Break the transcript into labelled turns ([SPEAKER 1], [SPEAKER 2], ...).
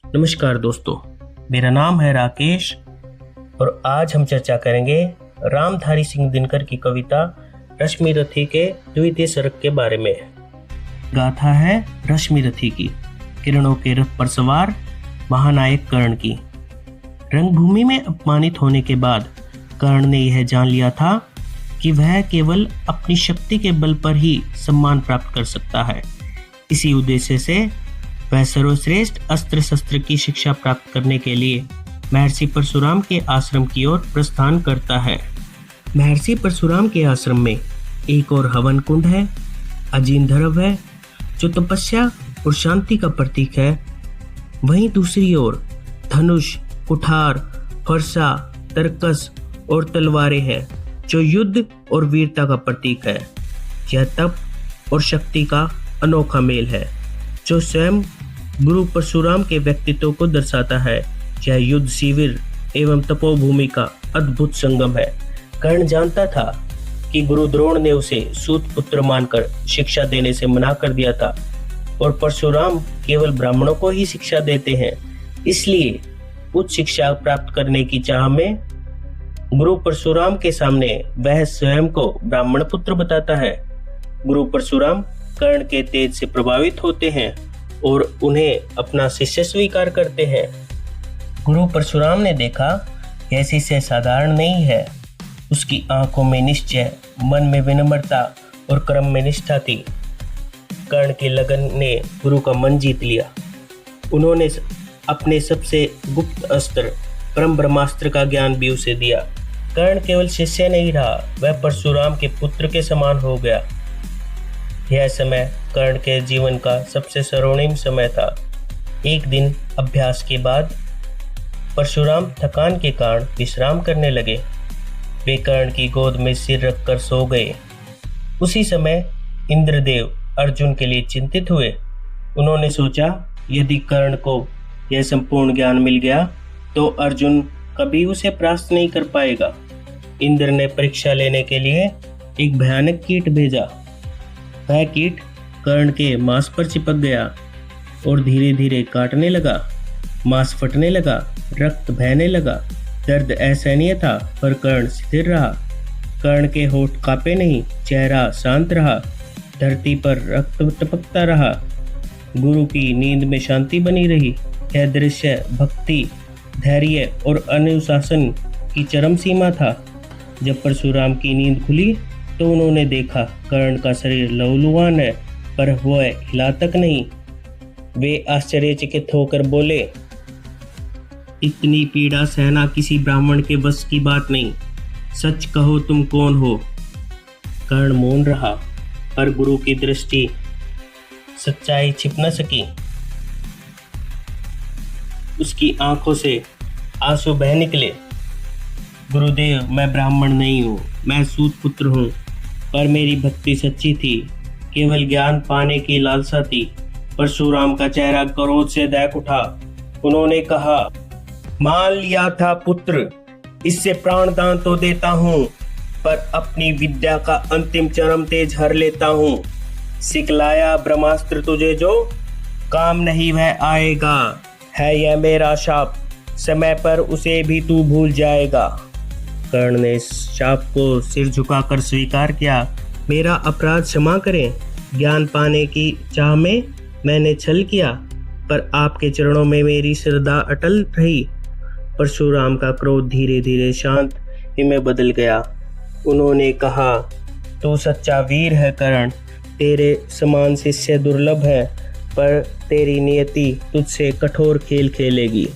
[SPEAKER 1] नमस्कार दोस्तों, मेरा नाम है राकेश और आज हम चर्चा करेंगे रामधारी सिंह दिनकर की कविता रश्मि रथी के द्वितीय सरक के बारे में। गाथा है रश्मि रथी की, किरणों के रथ पर सवार महानायक कर्ण की। रंगभूमि में अपमानित होने के बाद कर्ण ने यह जान लिया था कि वह केवल अपनी शक्ति के बल पर ही सम्मान प्राप्त कर सकता है। इसी उद्देश्य से वह सर्वश्रेष्ठ अस्त्र शस्त्र की शिक्षा प्राप्त करने के लिए महर्षि परशुराम के आश्रम की ओर प्रस्थान करता है। महर्षि परशुराम के आश्रम में एक और हवन कुंड है, अजीन धरव है जो तपस्या और शांति का प्रतीक है। वहीं दूसरी ओर धनुष, कुठार, फरसा, तरकस और तलवारें हैं जो युद्ध और वीरता का प्रतीक है। यह तप और शक्ति का अनोखा मेल है जो स्वयं गुरु परशुराम के व्यक्तित्व को दर्शाता है। यह युद्ध शिविर एवं तपोभूमि का अद्भुत संगम है। कर्ण जानता था कि गुरु द्रोण ने उसे सूत पुत्र मानकर शिक्षा देने से मना कर दिया था और परशुराम केवल ब्राह्मणों को ही शिक्षा देते हैं। इसलिए उच्च शिक्षा प्राप्त करने की चाह में गुरु परशुराम के सामने वह स्वयं को ब्राह्मण पुत्र बताता है। गुरु परशुराम कर्ण के तेज से प्रभावित होते हैं और उन्हें अपना शिष्य स्वीकार करते हैं। गुरु परशुराम ने देखा यह शिष्य साधारण नहीं है। उसकी आंखों में निश्चय, मन में विनम्रता और कर्म में निष्ठा थी। कर्ण की लगन ने गुरु का मन जीत लिया। उन्होंने अपने सबसे गुप्त अस्त्र परम ब्रह्मास्त्र का ज्ञान भी उसे दिया। कर्ण केवल शिष्य नहीं रहा, वह परशुराम के पुत्र के समान हो गया। यह समय कर्ण के जीवन का सबसे स्वर्णिम समय था। एक दिन अभ्यास के बाद परशुराम थकान के कारण विश्राम करने लगे। वे कर्ण की गोद में सिर रखकर सो गए। उसी समय इंद्रदेव अर्जुन के लिए चिंतित हुए। उन्होंने सोचा यदि कर्ण को यह संपूर्ण ज्ञान मिल गया तो अर्जुन कभी उसे परास्त नहीं कर पाएगा। इंद्र ने परीक्षा लेने के लिए एक भयानक कीट भेजा। वह कीट कर्ण के मांस पर चिपक गया और धीरे धीरे काटने लगा। मांस फटने लगा, रक्त बहने लगा। दर्द असहनीय था पर कर्ण स्थिर रहा। कर्ण के होठ कांपे नहीं, चेहरा शांत रहा। धरती पर रक्त टपकता रहा। गुरु की नींद में शांति बनी रही। यह दृश्य भक्ति, धैर्य और अनुशासन की चरम सीमा था। जब परशुराम की नींद खुली तो उन्होंने देखा कर्ण का शरीर लहूलुहान है पर वह हिला तक नहीं। वे आश्चर्यचकित होकर बोले, इतनी पीड़ा सहना किसी ब्राह्मण के बस की बात नहीं। सच कहो तुम कौन हो? कर्ण मौन रहा पर गुरु की दृष्टि सच्चाई छिप न सकी। उसकी आंखों से आंसू बह निकले। गुरुदेव, मैं ब्राह्मण नहीं हूँ, मैं सूत पुत्र हूँ, पर मेरी भक्ति सच्ची थी। केवल ज्ञान पाने की लालसा थी। परशुराम का चेहरा क्रोध से दहक उठा। उन्होंने कहा, मान लिया था पुत्र, इससे प्राणदान तो देता हूँ, पर अपनी विद्या का अंतिम चरम तेज हर लेता हूँ। सिखलाया ब्रह्मास्त्र तुझे जो, काम नहीं वह आएगा। है यह मेरा शाप, समय पर उसे भी तू भूल जाएगा। कर्ण ने इस शाप को सिर झुकाकर स्वीकार किया। मेरा अपराध क्षमा करें। ज्ञान पाने की चाह में मैंने छल किया, पर आपके चरणों में मेरी श्रद्धा अटल रही। परशुराम का क्रोध धीरे धीरे शांत में बदल गया। उन्होंने कहा, तू सच्चा वीर है कर्ण। तेरे समान शिष्य दुर्लभ है, पर तेरी नियति तुझसे कठोर खेल खेलेगी।